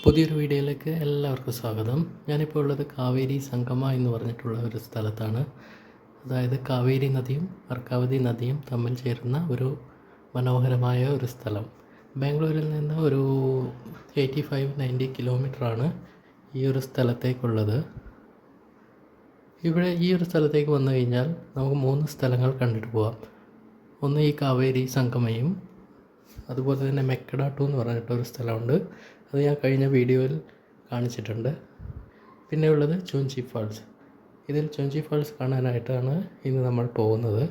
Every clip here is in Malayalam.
പുതിയൊരു വീഡിയോയിലേക്ക് എല്ലാവർക്കും സ്വാഗതം. ഞാനിപ്പോൾ ഉള്ളത് കാവേരി സംഗമ എന്ന് പറഞ്ഞിട്ടുള്ള ഒരു സ്ഥലത്താണ്. അതായത് കാവേരി നദിയും അർക്കാവതി നദിയും തമ്മിൽ ചേരുന്ന ഒരു മനോഹരമായ ഒരു സ്ഥലം. ബാംഗ്ലൂരിൽ നിന്ന് ഒരു 85-90 കിലോമീറ്ററാണ് ഈ ഒരു സ്ഥലത്തേക്കുള്ളത്. ഈ ഒരു സ്ഥലത്തേക്ക് വന്നു കഴിഞ്ഞാൽ നമുക്ക് 3 സ്ഥലങ്ങൾ കണ്ടിട്ട് പോകാം. ഒന്ന് ഈ കാവേരി സംഗമയും, അതുപോലെ തന്നെ മെക്കഡാട്ടു എന്ന് പറഞ്ഞിട്ടൊരു സ്ഥലമുണ്ട്. അത് ഞാൻ കഴിഞ്ഞ വീഡിയോയിൽ കാണിച്ചിട്ടുണ്ട്. പിന്നെ ഉള്ളത് ചുഞ്ചി ഫാൾസ്. ഇതിൽ ചുഞ്ചി ഫാൾസ് കാണാനായിട്ടാണ് ഇന്ന് നമ്മൾ പോകുന്നത്.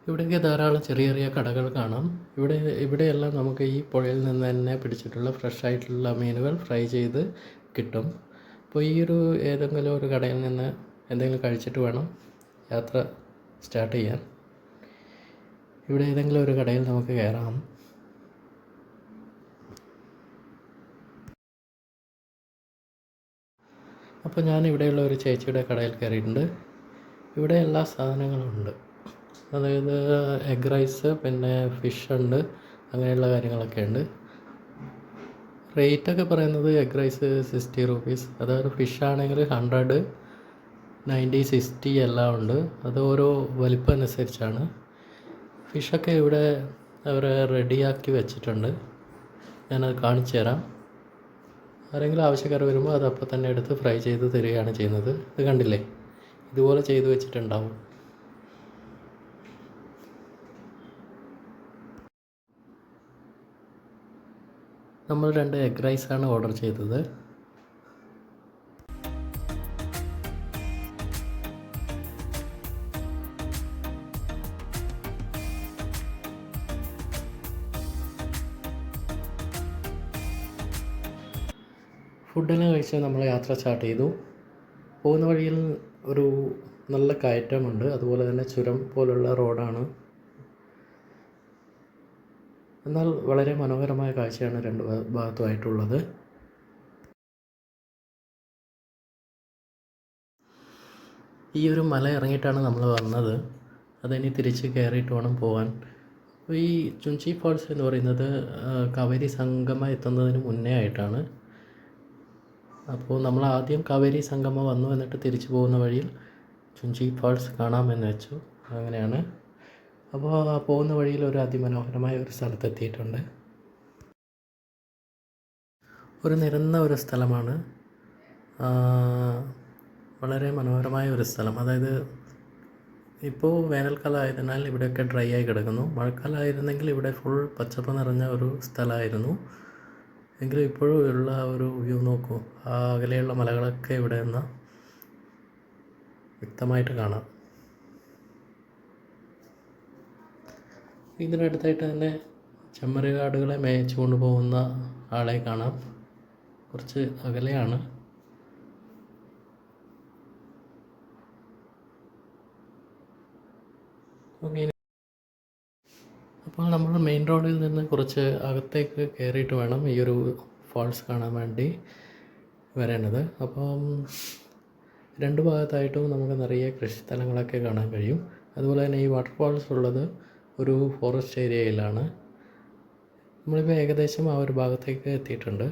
ഇവിടെയൊക്കെ ധാരാളം ചെറിയ ചെറിയ കടകൾ കാണാം. ഇവിടെയെല്ലാം നമുക്ക് ഈ പുഴയിൽ നിന്ന് തന്നെ പിടിച്ചിട്ടുള്ള ഫ്രഷ് ആയിട്ടുള്ള മീനുകൾ ഫ്രൈ ചെയ്ത് കിട്ടും. അപ്പോൾ ഏതെങ്കിലും ഒരു കടയിൽ നിന്ന് എന്തെങ്കിലും കഴിച്ചിട്ട് വേണം യാത്ര സ്റ്റാർട്ട് ചെയ്യാൻ. ഇവിടെ ഏതെങ്കിലും ഒരു കടയിൽ നമുക്ക് കയറാം. അപ്പോൾ ഞാൻ ഇവിടെയുള്ള ഒരു ചേച്ചിയുടെ കടയിൽ കയറിയിട്ടുണ്ട്. ഇവിടെ എല്ലാ സാധനങ്ങളും ഉണ്ട്. അതായത് എഗ് റൈസ്, പിന്നെ ഫിഷ് ഉണ്ട്, അങ്ങനെയുള്ള കാര്യങ്ങളൊക്കെ ഉണ്ട്. റേറ്റൊക്കെ പറയുന്നത് എഗ് റൈസ് 60 rupees, അതായത് ഫിഷ് ആണെങ്കിൽ 100, 90, 60 എല്ലാം ഉണ്ട്. അത് ഓരോ വലിപ്പം അനുസരിച്ചാണ്. ഫിഷൊക്കെ ഇവിടെ അവർ റെഡിയാക്കി വെച്ചിട്ടുണ്ട്. ഞാനത് കാണിച്ചു തരാം. ആരെങ്കിലും ആവശ്യക്കാർ വരുമ്പോൾ അത് അപ്പോൾ തന്നെ എടുത്ത് ഫ്രൈ ചെയ്ത് തരികയാണ് ചെയ്യുന്നത്. ഇത് കണ്ടില്ലേ, ഇതുപോലെ ചെയ്ത് വെച്ചിട്ടുണ്ടാവും. നമ്മൾ 2 എഗ് റൈസാണ് ഓർഡർ ചെയ്തത്. ഫുഡെല്ലാം കഴിച്ച് നമ്മൾ യാത്ര സ്റ്റാർട്ട് ചെയ്തു. പോകുന്ന വഴിയിൽ ഒരു നല്ല കയറ്റമുണ്ട്, അതുപോലെ തന്നെ ചുരം പോലുള്ള റോഡാണ്. എന്നാൽ വളരെ മനോഹരമായ കാഴ്ചയാണ് 2 ഭാഗത്തുമായിട്ടുള്ളത്. ഈ ഒരു മല ഇറങ്ങിയിട്ടാണ് നമ്മൾ വന്നത്. അതിനി തിരിച്ച് കയറിയിട്ട് വേണം പോകാൻ. അപ്പോൾ ഈ ചുഞ്ചി ഫാൾസ് എന്ന് പറയുന്നത് കാവേരി സംഗമ എത്തുന്നതിന് മുന്നേ ആയിട്ടാണ്. അപ്പോൾ നമ്മൾ ആദ്യം കാവേരി സംഗമ വന്നു, എന്നിട്ട് തിരിച്ചു പോകുന്ന വഴിയിൽ ചുഞ്ചി ഫാൾസ് കാണാമെന്ന് വെച്ചു. അങ്ങനെയാണ്. അപ്പോൾ പോകുന്ന വഴിയിൽ ഒരു അതിമനോഹരമായ ഒരു സ്ഥലത്തെത്തിയിട്ടുണ്ട്. ഒരു നിരന്ന ഒരു സ്ഥലമാണ്, വളരെ മനോഹരമായ ഒരു സ്ഥലം. അതായത് ഇപ്പോൾ വേനൽക്കാലം ആയതിനാൽ ഇവിടെയൊക്കെ ഡ്രൈ ആയി കിടക്കുന്നു. മഴക്കാലമായിരുന്നെങ്കിൽ ഇവിടെ ഫുൾ പച്ചപ്പ് നിറഞ്ഞ ഒരു സ്ഥലമായിരുന്നു. എങ്കിലും ഇപ്പോഴും ഉള്ള ഒരു വ്യൂ നോക്കൂ. ആ അകലെയുള്ള മലകളൊക്കെ ഇവിടെ നിന്ന് വ്യക്തമായിട്ട് കാണാം. ഇതിനടുത്തായിട്ട് തന്നെ ചെമ്മരിയാടുകളെ മേയിച്ചു കൊണ്ടുപോകുന്ന ആളെ കാണാം. കുറച്ച് അകലെയാണ്. ഓക്കെ, അപ്പോൾ നമ്മൾ മെയിൻ റോഡിൽ നിന്ന് കുറച്ച് അകത്തേക്ക് കയറിയിട്ട് വേണം ഈ ഒരു ഫാൾസ് കാണാൻ വേണ്ടി വരേണ്ടത്. അപ്പം 2 ഭാഗത്തായിട്ടും നമുക്ക് നിറയെ കൃഷിസ്ഥലങ്ങളൊക്കെ കാണാൻ കഴിയും. അതുപോലെ തന്നെ ഈ വാട്ടർഫാൾസ് ഉള്ളത് ഒരു ഫോറസ്റ്റ് ഏരിയയിലാണ്. നമ്മളിപ്പോൾ ഏകദേശം ആ ഒരു ഭാഗത്തേക്ക് എത്തിയിട്ടുണ്ട്.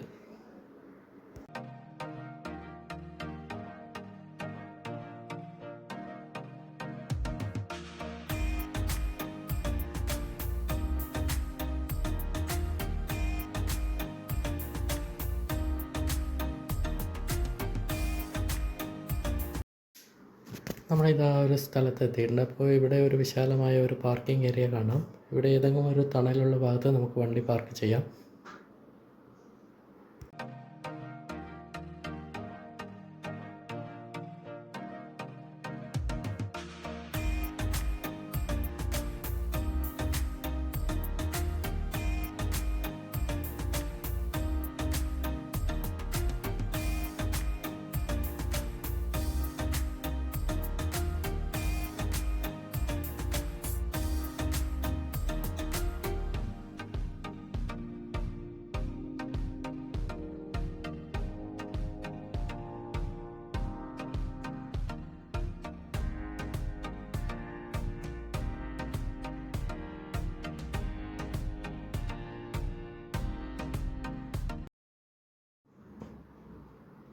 നമ്മളിതാ ഒരു സ്ഥലത്ത് എത്തിയിട്ടുണ്ട്. അപ്പോൾ ഇവിടെ ഒരു വിശാലമായ ഒരു പാർക്കിംഗ് ഏരിയ കാണാം. ഇവിടെ ഏതെങ്കിലും ഒരു തണലുള്ള ഭാഗത്ത് നമുക്ക് വണ്ടി പാർക്ക് ചെയ്യാം.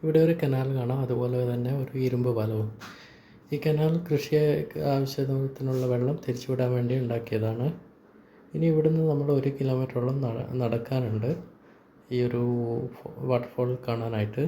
ഇവിടെ ഒരു കനാൽ കാണാം, അതുപോലെ തന്നെ ഒരു ഇരുമ്പ് പാലവും. ഈ കനാൽ കൃഷി ആവശ്യത്തിനുള്ള വെള്ളം തിരിച്ചുവിടാൻ വേണ്ടി ഉണ്ടാക്കിയതാണ്. ഇനി ഇവിടുന്ന് നമ്മൾ 1 കിലോമീറ്ററോളം നടക്കാനുണ്ട് ഈ ഒരു വാട്ടർഫോൾ കാണാനായിട്ട്.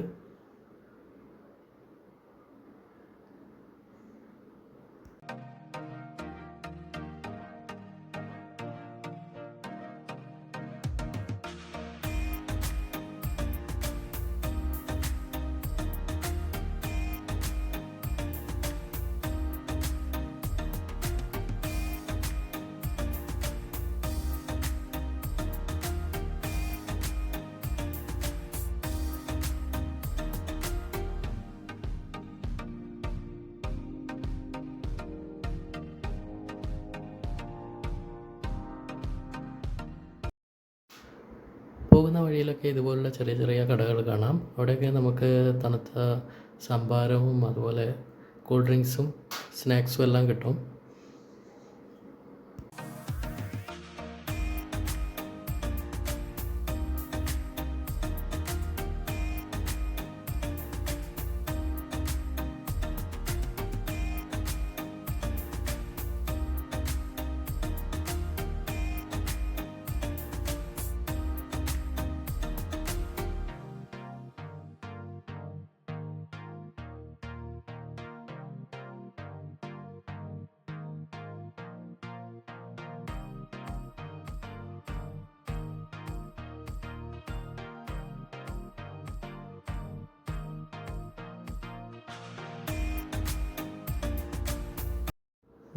പോകുന്ന വഴിയിലൊക്കെ ഇതുപോലുള്ള ചെറിയ ചെറിയ കടകൾ കാണാം. അവിടെയൊക്കെ നമുക്ക് തണുത്ത സംഭാരവും അതുപോലെ കൂൾ ഡ്രിങ്ക്സും സ്നാക്സും എല്ലാം കിട്ടും.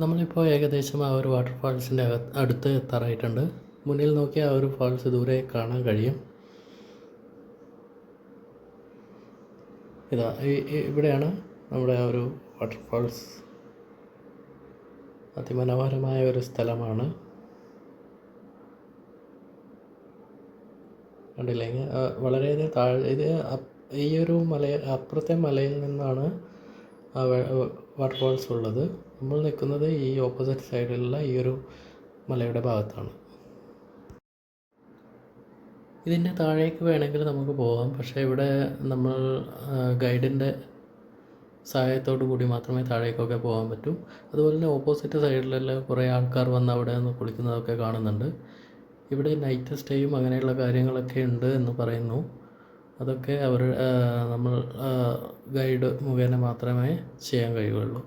നമ്മളിപ്പോൾ ഏകദേശം ആ ഒരു വാട്ടർഫാൾസിൻ്റെ അടുത്ത് എത്താറായിട്ടുണ്ട്. മുന്നിൽ നോക്കി ആ ഒരു ഫാൾസ് ദൂരെ കാണാൻ കഴിയും. ഇതാ ഇവിടെയാണ് നമ്മുടെ ആ ഒരു വാട്ടർഫാൾസ്. അതിമനോഹരമായ ഒരു സ്ഥലമാണ്. കണ്ടില്ലേ, വളരെയധികം ഇത് ഈ ഒരു അപ്പുറത്തെ മലയിൽ നിന്നാണ് ആ വാട്ടർഫാൾസ് ഉള്ളത്. നമ്മൾ നിൽക്കുന്നത് ഈ ഓപ്പോസിറ്റ് സൈഡിലുള്ള ഈ ഒരു മലയുടെ ഭാഗത്താണ്. ഇതിൻ്റെ താഴേക്ക് വേണമെങ്കിൽ നമുക്ക് പോകാം, പക്ഷേ ഇവിടെ നമ്മൾ ഗൈഡിൻ്റെ സഹായത്തോടു കൂടി മാത്രമേ താഴേക്കൊക്കെ പോകാൻ പറ്റൂ. അതുപോലെ തന്നെ ഓപ്പോസിറ്റ് സൈഡിലെല്ലാം കുറേ ആൾക്കാർ വന്ന് അവിടെ നിന്ന് കുളിക്കുന്നതൊക്കെ കാണുന്നുണ്ട്. ഇവിടെ നൈറ്റ് സ്റ്റേയും അങ്ങനെയുള്ള കാര്യങ്ങളൊക്കെ ഉണ്ട് എന്ന് പറയുന്നു. അതൊക്കെ നമ്മൾ ഗൈഡ് മുഖേന മാത്രമേ ചെയ്യാൻ കഴിയുകയുള്ളൂ.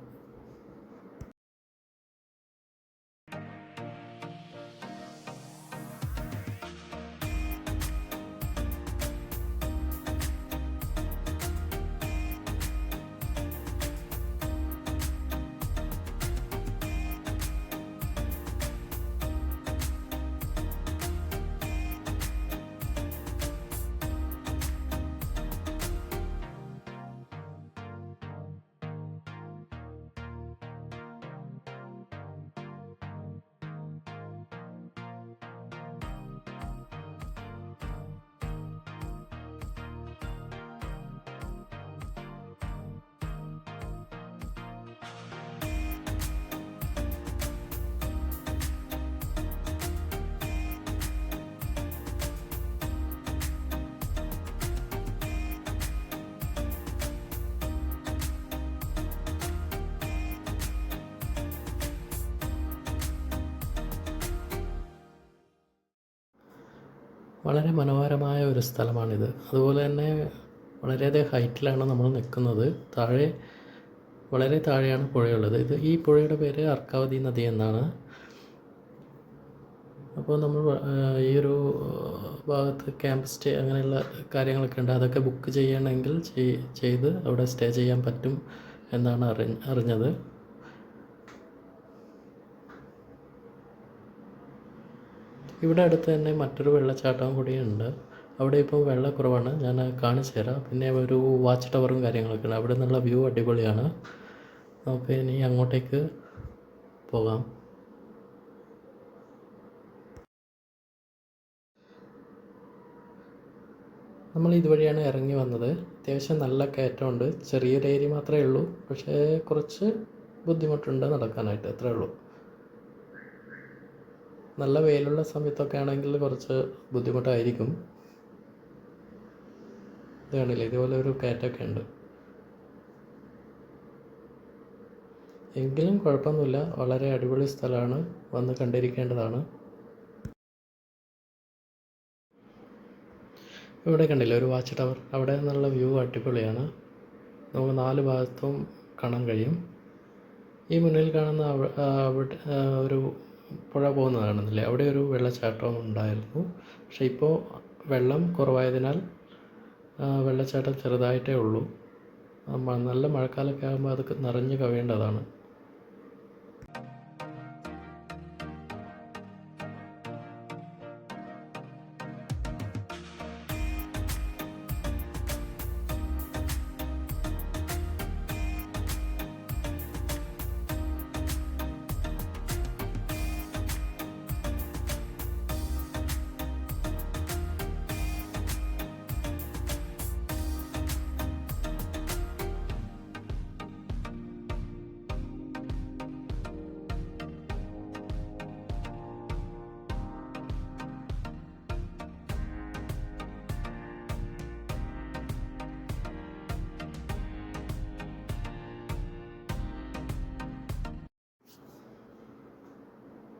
വളരെ മനോഹരമായ ഒരു സ്ഥലമാണിത്. അതുപോലെ തന്നെ വളരെയധികം ഹൈറ്റിലാണ് നമ്മൾ നിൽക്കുന്നത്. വളരെ താഴെയാണ് പുഴയുള്ളത്. ഈ പുഴയുടെ പേര് അർക്കാവതി നദി എന്നാണ്. അപ്പോൾ നമ്മൾ ഈ ഒരു ഭാഗത്ത് ക്യാമ്പ് സ്റ്റേ അങ്ങനെയുള്ള കാര്യങ്ങളൊക്കെ ഉണ്ട്. അതൊക്കെ ബുക്ക് ചെയ്യണമെങ്കിൽ ചെയ്ത് അവിടെ സ്റ്റേ ചെയ്യാൻ പറ്റും എന്നാണ് അറിഞ്ഞത്. ഇവിടെ അടുത്ത് തന്നെ മറ്റൊരു വെള്ളച്ചാട്ടവും കൂടിയുണ്ട്. അവിടെ ഇപ്പോൾ വെള്ളക്കുറവാണ്, ഞാൻ കാണിച്ചു തരാം. പിന്നെ ഒരു വാച്ച് ടവറും കാര്യങ്ങളൊക്കെ ഉണ്ട്. അവിടെ നിന്നുള്ള വ്യൂ അടിപൊളിയാണ്. നമുക്ക് ഇനി അങ്ങോട്ടേക്ക് പോകാം. നമ്മൾ ഇതുവഴിയാണ് ഇറങ്ങി വന്നത്. അത്യാവശ്യം നല്ല കയറ്റമുണ്ട്. ചെറിയൊരു ഏരിയ മാത്രമേ ഉള്ളൂ, പക്ഷേ കുറച്ച് ബുദ്ധിമുട്ടുണ്ട് നടക്കാനായിട്ട്, അത്രേ ഉള്ളൂ. നല്ല വെയിലുള്ള സമയത്തൊക്കെ ആണെങ്കിൽ കുറച്ച് ബുദ്ധിമുട്ടായിരിക്കും. ഇത് കണ്ടില്ലേ, ഇതുപോലെ ഒരു കയറ്റമൊക്കെ ഉണ്ട്. എങ്കിലും കുഴപ്പമൊന്നുമില്ല, വളരെ അടിപൊളി സ്ഥലമാണ്, വന്ന് കണ്ടിരിക്കേണ്ടതാണ്. ഇവിടെ കണ്ടില്ലേ ഒരു വാച്ച് ടവർ, അവിടെ നിന്നുള്ള വ്യൂ അടിപൊളിയാണ്. നമുക്ക് 4 ഭാഗത്തും കാണാൻ കഴിയും. ഈ മുന്നിൽ കാണുന്ന അവിടെ ഒരു പുഴ പോകുന്നത് കാണുന്നില്ലേ, അവിടെ ഒരു വെള്ളച്ചാട്ടം ഉണ്ടായിരുന്നു. പക്ഷേ ഇപ്പോൾ വെള്ളം കുറവായതിനാൽ വെള്ളച്ചാട്ടം ചെറുതായിട്ടേ ഉള്ളൂ. നല്ല മഴക്കാലമൊക്കെ ആകുമ്പോൾ അത് നിറഞ്ഞു കവിയേണ്ടതാണ്.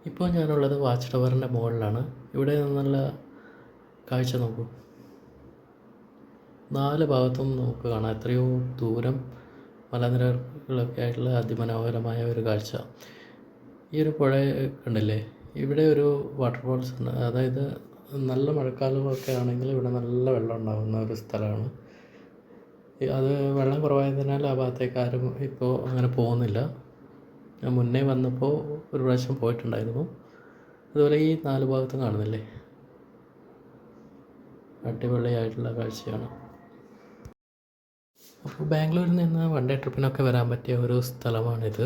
ഇപ്പോൾ ഞാനുള്ളത് വാച്ച് ടവറിൻ്റെ മുകളിലാണ്. ഇവിടെ നിന്നുള്ള കാഴ്ച നോക്കൂ, 4 ഭാഗത്തും നമുക്ക് കാണാം. എത്രയോ ദൂരം മലനിരകളൊക്കെ ആയിട്ടുള്ള അതിമനോഹരമായ ഒരു കാഴ്ച. ഈ ഒരു പുഴ കണ്ടില്ലേ, ഇവിടെ ഒരു വാട്ടർഫോൾസ് ഉണ്ട്. അതായത് നല്ല മഴക്കാലമൊക്കെ ആണെങ്കിൽ ഇവിടെ നല്ല വെള്ളം ഉണ്ടാകുന്ന ഒരു സ്ഥലമാണ്. അത് വെള്ളം കുറവായതിനാൽ ആ ഭാഗത്തേക്ക് ആരും ഇപ്പോൾ അങ്ങനെ പോകുന്നില്ല. ഞാൻ മുന്നേ വന്നപ്പോൾ ഒരു പ്രാവശ്യം പോയിട്ടുണ്ടായിരുന്നു. അതുപോലെ ഈ 4 ഭാഗത്തും കാണുന്നില്ലേ, അടിപൊളിയായിട്ടുള്ള കാഴ്ചയാണ്. അപ്പോൾ ബാംഗ്ലൂരിൽ നിന്ന് വൺ ഡേ ട്രിപ്പിനൊക്കെ വരാൻ പറ്റിയ ഒരു സ്ഥലമാണിത്.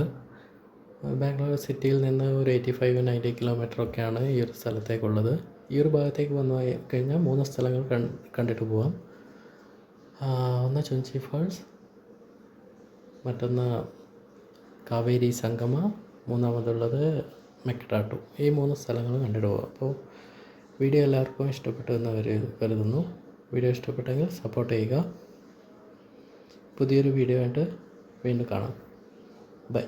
ബാംഗ്ലൂർ സിറ്റിയിൽ നിന്ന് ഒരു 85-90 കിലോമീറ്ററൊക്കെയാണ് ഈ ഒരു സ്ഥലത്തേക്കുള്ളത്. ഈ ഒരു ഭാഗത്തേക്ക് വന്നു കഴിഞ്ഞാൽ 3 സ്ഥലങ്ങൾ കണ്ടിട്ട് പോവാം. ഒന്ന് ചുഞ്ചി ഫാൾസ്, മറ്റൊന്ന് കാവേരി സംഗമ, മൂന്നാമതുള്ളത് മെക്കഡാട്ടു. ഈ 3 സ്ഥലങ്ങൾ കണ്ടിട്ട് പോകാം. അപ്പോൾ വീഡിയോ എല്ലാവർക്കും ഇഷ്ടപ്പെട്ടു എന്ന് കരുതുന്നു. വീഡിയോ ഇഷ്ടപ്പെട്ടെങ്കിൽ സപ്പോർട്ട് ചെയ്യുക. പുതിയൊരു വീഡിയോ ആയിട്ട് വീണ്ടും കാണാം. ബൈ.